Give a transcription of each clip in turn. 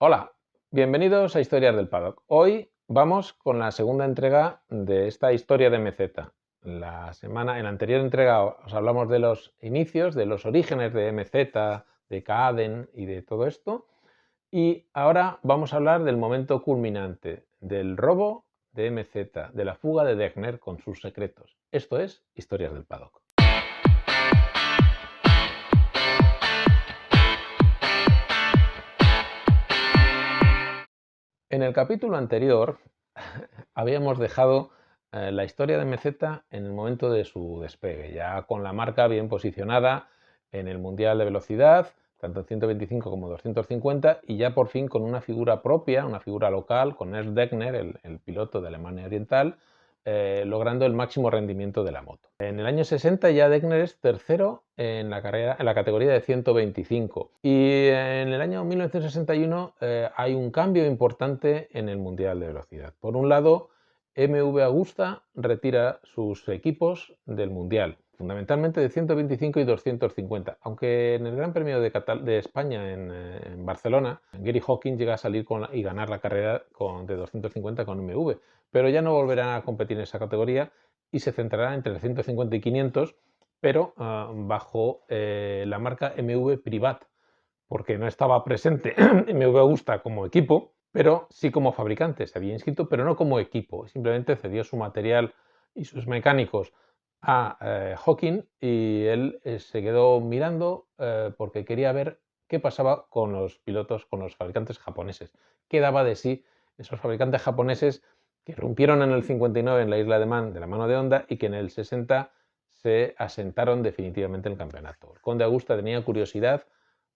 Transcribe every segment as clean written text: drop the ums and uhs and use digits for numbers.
Hola, bienvenidos a Historias del Paddock. Hoy vamos con la segunda entrega de esta historia de MZ. En la anterior entrega os hablamos de los inicios, de los orígenes de MZ, de Kaaden y de todo esto. Y ahora vamos a hablar del momento culminante, del robo de MZ, de la fuga de Degner con sus secretos. Esto es Historias del Paddock. En el capítulo anterior habíamos dejado la historia de MZ en el momento de su despegue, ya con la marca bien posicionada en el Mundial de Velocidad, tanto en 125 como 250, y ya por fin con una figura propia, una figura local, con Ernst Degner, el piloto de Alemania Oriental, logrando el máximo rendimiento de la moto. En el año 60 ya Degner es tercero en la categoría de 125 y en el año 1961 hay un cambio importante en el Mundial de Velocidad. Por un lado, MV Agusta retira sus equipos del Mundial, fundamentalmente de 125 y 250, aunque en el Gran Premio de España en Barcelona, Gary Hawkins llega a salir y ganar la carrera de 250 con MV, pero ya no volverán a competir en esa categoría y se centrará entre 150 y 500, pero bajo la marca MV Privat, porque no estaba presente MV Agusta como equipo, pero sí como fabricante. Se había inscrito, pero no como equipo. Simplemente cedió su material y sus mecánicos a Hawking y él se quedó mirando porque quería ver qué pasaba con los pilotos, con los fabricantes japoneses. ¿Qué daba de sí esos fabricantes japoneses que rompieron en el 59 en la isla de Man de la mano de Honda y que en el 60 se asentaron definitivamente en el campeonato? El Conde Agusta tenía curiosidad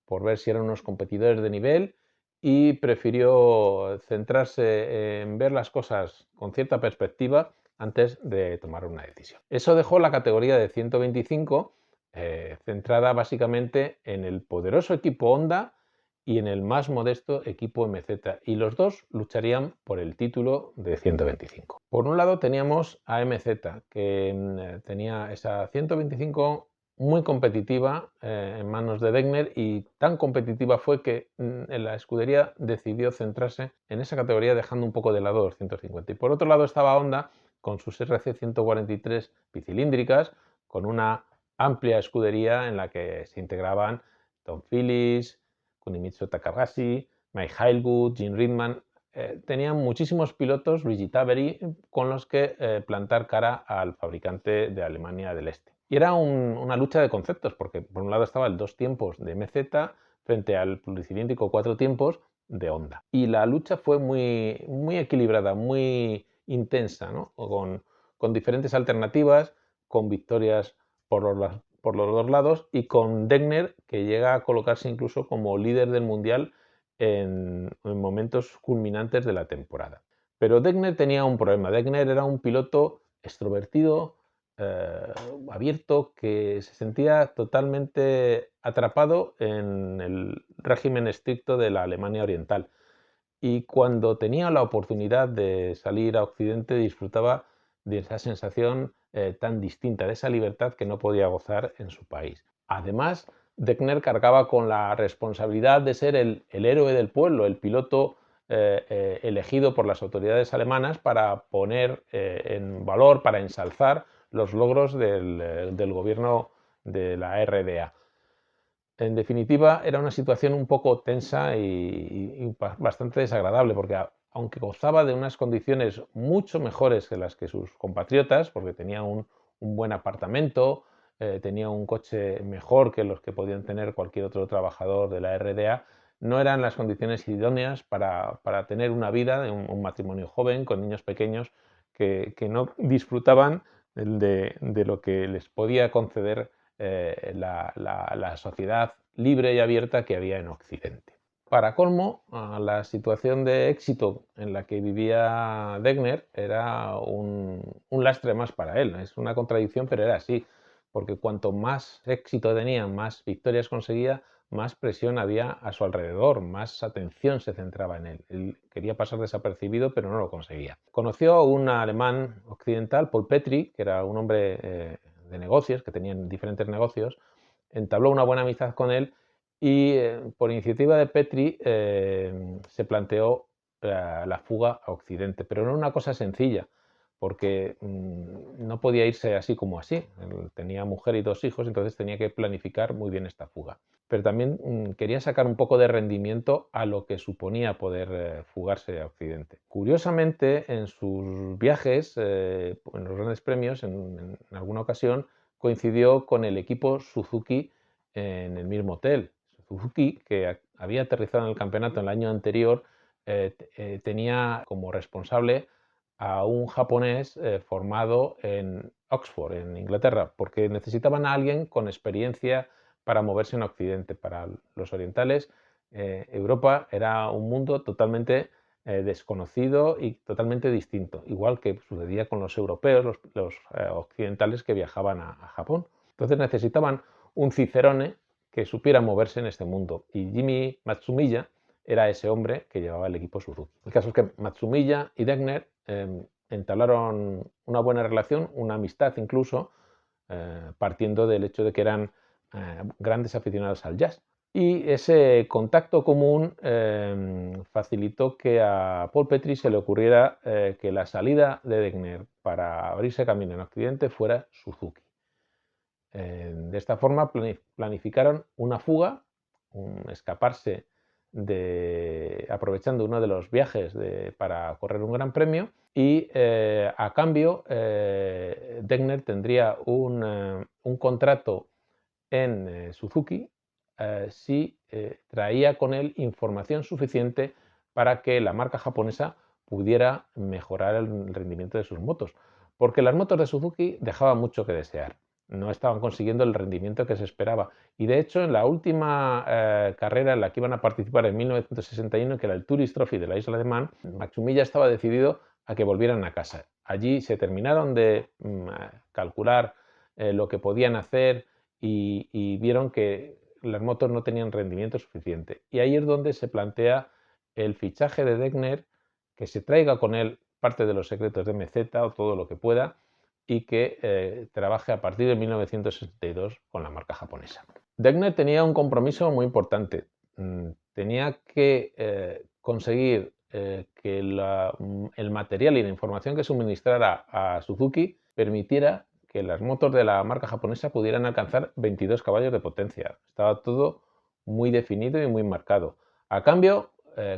por ver si eran unos competidores de nivel y prefirió centrarse en ver las cosas con cierta perspectiva antes de tomar una decisión. Eso dejó la categoría de 125 centrada básicamente en el poderoso equipo Honda y en el más modesto equipo MZ, y los dos lucharían por el título de 125. Por un lado teníamos a MZ, que tenía esa 125 muy competitiva en manos de Degner, y tan competitiva fue que en la escudería decidió centrarse en esa categoría dejando un poco de lado 250. Y por otro lado estaba Honda con sus RC 143 bicilíndricas, con una amplia escudería en la que se integraban Tom Phillips, Kunimitsu Takahashi, Mike Hailwood, Jim Ritman. Tenían muchísimos pilotos, Luigi Taveri, con los que plantar cara al fabricante de Alemania del Este. Y era una lucha de conceptos, porque por un lado estaba el 2 tiempos de MZ frente al pluricilíndrico 4 tiempos de Honda. Y la lucha fue muy, muy equilibrada, muy intensa, ¿no? Con diferentes alternativas, con victorias por los dos lados, y con Degner, que llega a colocarse incluso como líder del Mundial en momentos culminantes de la temporada. Pero Degner tenía un problema. Degner era un piloto extrovertido, abierto, que se sentía totalmente atrapado en el régimen estricto de la Alemania Oriental. Y cuando tenía la oportunidad de salir a Occidente disfrutaba de esa sensación tan distinta, de esa libertad que no podía gozar en su país. Además, Degner cargaba con la responsabilidad de ser el héroe del pueblo, el piloto elegido por las autoridades alemanas para poner en valor, para ensalzar los logros del gobierno de la RDA. En definitiva, era una situación un poco tensa y bastante desagradable, porque aunque gozaba de unas condiciones mucho mejores que las que sus compatriotas, porque tenía un buen apartamento, tenía un coche mejor que los que podían tener cualquier otro trabajador de la RDA, no eran las condiciones idóneas para tener una vida de un matrimonio joven con niños pequeños que no disfrutaban de lo que les podía conceder la sociedad libre y abierta que había en Occidente. Para colmo, la situación de éxito en la que vivía Degner era un lastre más para él. Es una contradicción, pero era así, porque cuanto más éxito tenía, más victorias conseguía, más presión había a su alrededor, más atención se centraba en él. Él quería pasar desapercibido, pero no lo conseguía. Conoció a un alemán occidental, Paul Petri, que era un hombre de negocios, que tenían diferentes negocios, entabló una buena amistad con él y por iniciativa de Petrie se planteó la fuga a Occidente, pero no era una cosa sencilla, porque no podía irse así como así. Él tenía mujer y 2 hijos, entonces tenía que planificar muy bien esta fuga. Pero también quería sacar un poco de rendimiento a lo que suponía poder fugarse a Occidente. Curiosamente, en sus viajes, en los grandes premios, en alguna ocasión, coincidió con el equipo Suzuki en el mismo hotel. Suzuki, que había aterrizado en el campeonato el año anterior, tenía como responsable a un japonés formado en Oxford, en Inglaterra, porque necesitaban a alguien con experiencia para moverse en Occidente. Para los orientales, Europa era un mundo totalmente desconocido y totalmente distinto, igual que sucedía con los europeos, los occidentales que viajaban a Japón. Entonces necesitaban un cicerone que supiera moverse en este mundo, y Jimmy Matsumiya era ese hombre que llevaba el equipo Suzuki. El caso es que Matsumiya y Degner entablaron una buena relación, una amistad incluso, partiendo del hecho de que eran grandes aficionados al jazz. Y ese contacto común facilitó que a Paul Petrie se le ocurriera que la salida de Degner para abrirse camino en Occidente fuera Suzuki. De esta forma planificaron una fuga, escaparse aprovechando uno de los viajes para correr un gran premio, y a cambio Degner tendría un contrato en Suzuki si traía con él información suficiente para que la marca japonesa pudiera mejorar el rendimiento de sus motos, porque las motos de Suzuki dejaban mucho que desear. No estaban consiguiendo el rendimiento que se esperaba. Y de hecho, en la última carrera en la que iban a participar en 1961, que era el Tourist Trophy de la Isla de Man, Matsumiya estaba decidido a que volvieran a casa. Allí se terminaron de calcular lo que podían hacer y vieron que las motos no tenían rendimiento suficiente. Y ahí es donde se plantea el fichaje de Degner, que se traiga con él parte de los secretos de Meseta o todo lo que pueda, y que trabaje a partir de 1962 con la marca japonesa. Degner tenía un compromiso muy importante. Tenía que conseguir que el material y la información que suministrara a Suzuki permitiera que las motos de la marca japonesa pudieran alcanzar 22 caballos de potencia. Estaba todo muy definido y muy marcado. A cambio,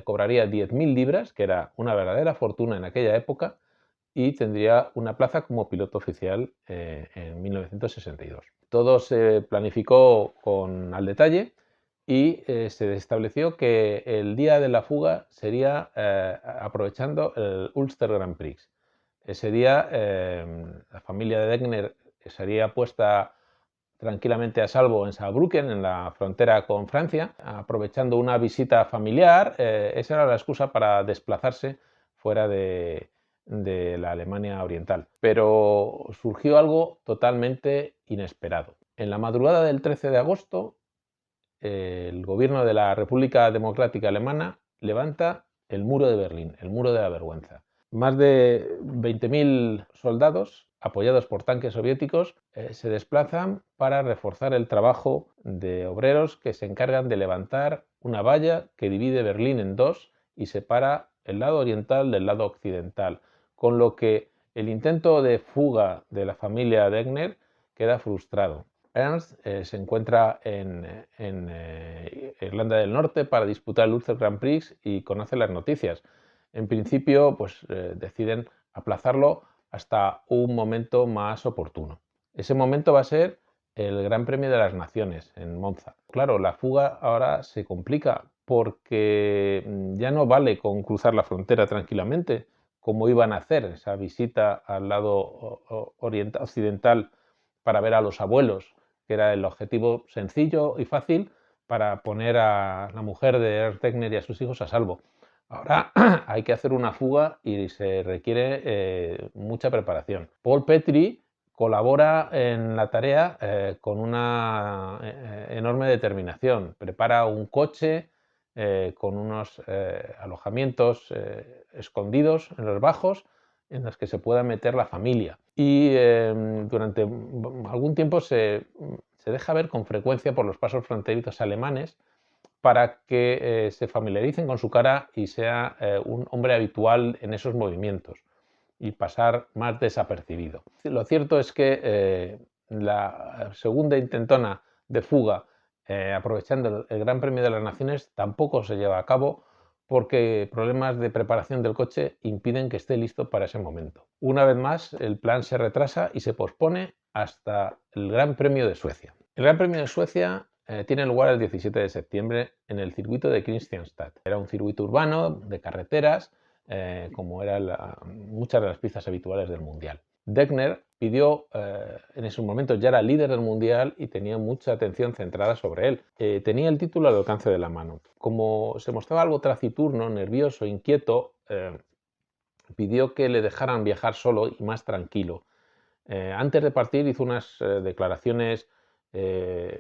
cobraría 10.000 libras, que era una verdadera fortuna en aquella época, y tendría una plaza como piloto oficial en 1962. Todo se planificó al detalle y se estableció que el día de la fuga sería aprovechando el Ulster Grand Prix. Ese día la familia de Degner sería puesta tranquilamente a salvo en Saarbrücken, en la frontera con Francia, aprovechando una visita familiar. Esa era la excusa para desplazarse fuera de la Alemania Oriental. Pero surgió algo totalmente inesperado. En la madrugada del 13 de agosto, el gobierno de la República Democrática Alemana levanta el muro de Berlín, el muro de la vergüenza. Más de 20.000 soldados, apoyados por tanques soviéticos, se desplazan para reforzar el trabajo de obreros que se encargan de levantar una valla que divide Berlín en dos y separa el lado oriental del lado occidental, con lo que el intento de fuga de la familia Degner queda frustrado. Ernst se encuentra en Irlanda del Norte para disputar el Ulster Grand Prix y conoce las noticias. En principio, pues deciden aplazarlo hasta un momento más oportuno. Ese momento va a ser el Gran Premio de las Naciones en Monza. Claro, la fuga ahora se complica porque ya no vale con cruzar la frontera tranquilamente, como iban a hacer esa visita al lado occidental para ver a los abuelos, que era el objetivo sencillo y fácil para poner a la mujer de Ernst Degner y a sus hijos a salvo. Ahora hay que hacer una fuga y se requiere mucha preparación. Paul Petrie colabora en la tarea con una enorme determinación. Prepara un coche con unos alojamientos escondidos en los bajos en los que se pueda meter la familia. Y durante algún tiempo se deja ver con frecuencia por los pasos fronterizos alemanes para que se familiaricen con su cara y sea un hombre habitual en esos movimientos y pasar más desapercibido. Lo cierto es que la segunda intentona de fuga, aprovechando el Gran Premio de las Naciones, tampoco se lleva a cabo porque problemas de preparación del coche impiden que esté listo para ese momento. Una vez más, el plan se retrasa y se pospone hasta el Gran Premio de Suecia. El Gran Premio de Suecia tiene lugar el 17 de septiembre en el circuito de Kristianstad. Era un circuito urbano de carreteras, como eran muchas de las pistas habituales del Mundial. Degner pidió, en ese momento ya era líder del Mundial y tenía mucha atención centrada sobre él. Tenía el título al alcance de la mano. Como se mostraba algo taciturno, nervioso, inquieto, pidió que le dejaran viajar solo y más tranquilo. Antes de partir hizo unas declaraciones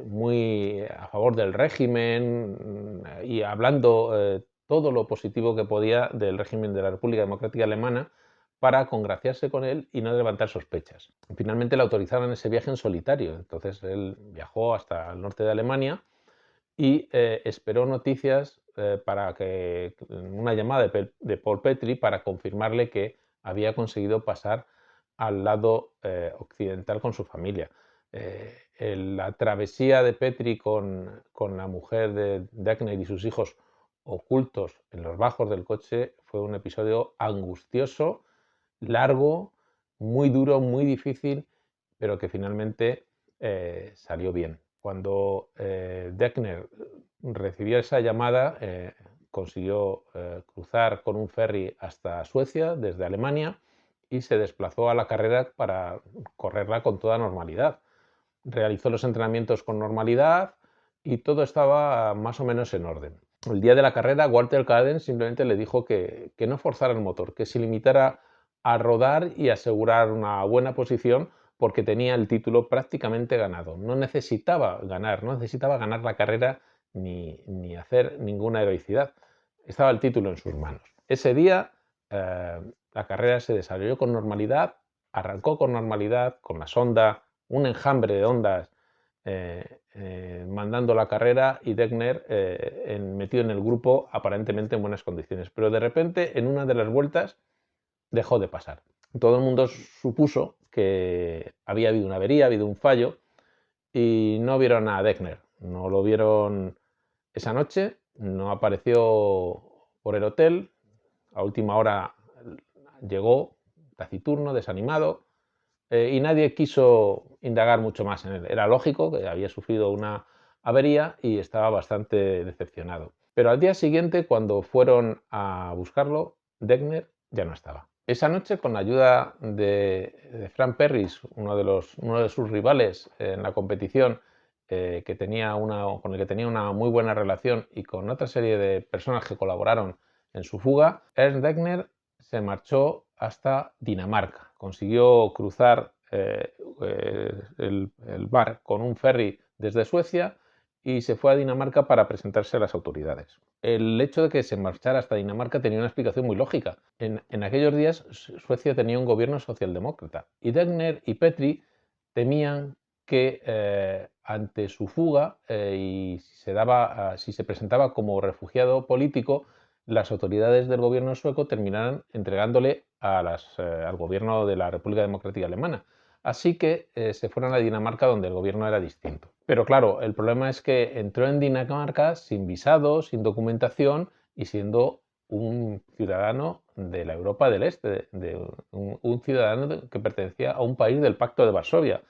muy a favor del régimen y hablando todo lo positivo que podía del régimen de la República Democrática Alemana para congraciarse con él y no levantar sospechas. Finalmente le autorizaron ese viaje en solitario, entonces él viajó hasta el norte de Alemania y esperó noticias para que una llamada de Paul Petri para confirmarle que había conseguido pasar al lado occidental con su familia. La travesía de Petri con la mujer de Degner y sus hijos ocultos en los bajos del coche fue un episodio angustioso, largo, muy duro, muy difícil, pero que finalmente salió bien. Cuando Degner recibió esa llamada, consiguió cruzar con un ferry hasta Suecia desde Alemania y se desplazó a la carrera para correrla con toda normalidad. Realizó los entrenamientos con normalidad y todo estaba más o menos en orden. El día de la carrera, Walter Cadden simplemente le dijo que no forzara el motor, que se limitara a rodar y asegurar una buena posición porque tenía el título prácticamente ganado. No necesitaba ganar la carrera ni hacer ninguna heroicidad. Estaba el título en sus manos. Ese día la carrera se desarrolló con normalidad, arrancó con normalidad, con la sonda, un enjambre de ondas mandando la carrera y Degner metido en el grupo aparentemente en buenas condiciones. Pero de repente, en una de las vueltas, dejó de pasar. Todo el mundo supuso que había habido una avería, había habido un fallo y no vieron a Degner. No lo vieron esa noche, no apareció por el hotel. A última hora llegó taciturno, desanimado, y nadie quiso indagar mucho más en él. Era lógico que había sufrido una avería y estaba bastante decepcionado. Pero al día siguiente, cuando fueron a buscarlo, Degner ya no estaba. Esa noche, con la ayuda de Frank Perris, uno de sus rivales en la competición, con el que tenía una muy buena relación, y con otra serie de personas que colaboraron en su fuga, Ernst Degner se marchó hasta Dinamarca. Consiguió cruzar el mar con un ferry desde Suecia y se fue a Dinamarca para presentarse a las autoridades. El hecho de que se marchara hasta Dinamarca tenía una explicación muy lógica. En aquellos días Suecia tenía un gobierno socialdemócrata y Degner y Petri temían que ante su fuga y si se presentaba como refugiado político, las autoridades del gobierno sueco terminaran entregándole al gobierno de la República Democrática Alemana. Así que se fueron a Dinamarca, donde el gobierno era distinto. Pero claro, el problema es que entró en Dinamarca sin visado, sin documentación y siendo un ciudadano de la Europa del Este, un ciudadano que pertenecía a un país del Pacto de Varsovia.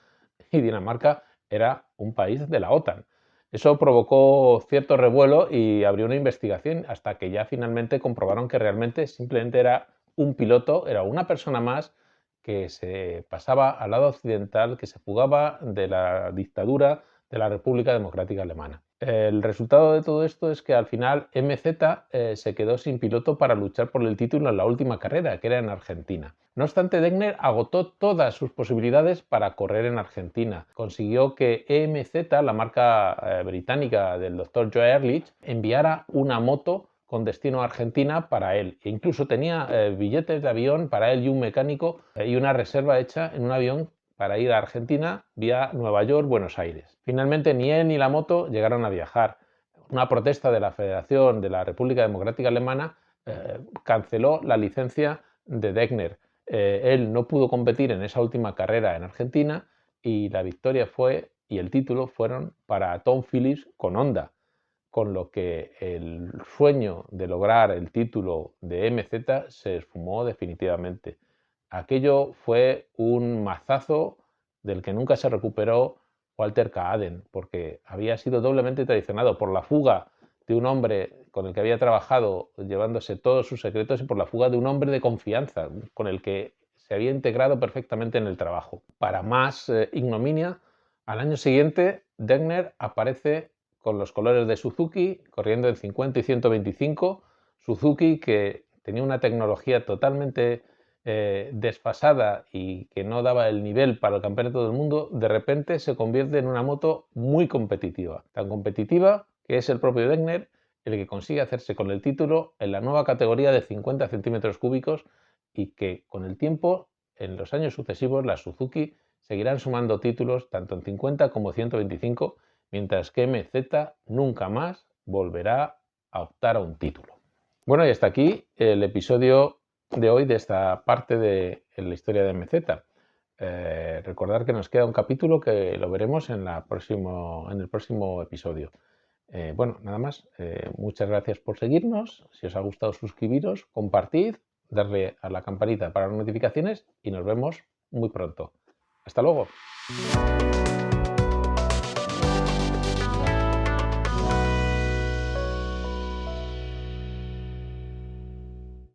Y Dinamarca era un país de la OTAN. Eso provocó cierto revuelo y abrió una investigación hasta que ya finalmente comprobaron que realmente simplemente era un piloto, era una persona más que se pasaba al lado occidental, que se fugaba de la dictadura de la República Democrática Alemana. El resultado de todo esto es que al final MZ se quedó sin piloto para luchar por el título en la última carrera, que era en Argentina. No obstante, Degner agotó todas sus posibilidades para correr en Argentina. Consiguió que EMZ, la marca británica del Dr. Joe Ehrlich, enviara una moto con destino a Argentina para él. E incluso tenía billetes de avión para él y un mecánico y una reserva hecha en un avión para ir a Argentina vía Nueva York, Buenos Aires. Finalmente ni él ni la moto llegaron a viajar. una protesta de la Federación de la República Democrática Alemana canceló la licencia de Degner. Él no pudo competir en esa última carrera en Argentina y la victoria y el título fueron para Tom Phillips con Honda, con lo que el sueño de lograr el título de MZ se esfumó definitivamente. Aquello fue un mazazo del que nunca se recuperó Walter Kaaden, porque había sido doblemente traicionado por la fuga de un hombre con el que había trabajado llevándose todos sus secretos y por la fuga de un hombre de confianza con el que se había integrado perfectamente en el trabajo. Para más ignominia, al año siguiente Degner aparece con los colores de Suzuki, corriendo en 50 y 125, Suzuki que tenía una tecnología totalmente desfasada y que no daba el nivel para el campeonato del mundo, de repente se convierte en una moto muy competitiva. Tan competitiva que es el propio Degner el que consigue hacerse con el título en la nueva categoría de 50 centímetros cúbicos y que con el tiempo, en los años sucesivos, las Suzuki seguirán sumando títulos tanto en 50 como 125, mientras que MZ nunca más volverá a optar a un título. Bueno, y hasta aquí el episodio de hoy de esta parte de la historia de MZ. Recordar que nos queda un capítulo que lo veremos en el próximo episodio. Bueno, nada más. Muchas gracias por seguirnos. Si os ha gustado, suscribiros, compartid, darle a la campanita para las notificaciones y nos vemos muy pronto. Hasta luego.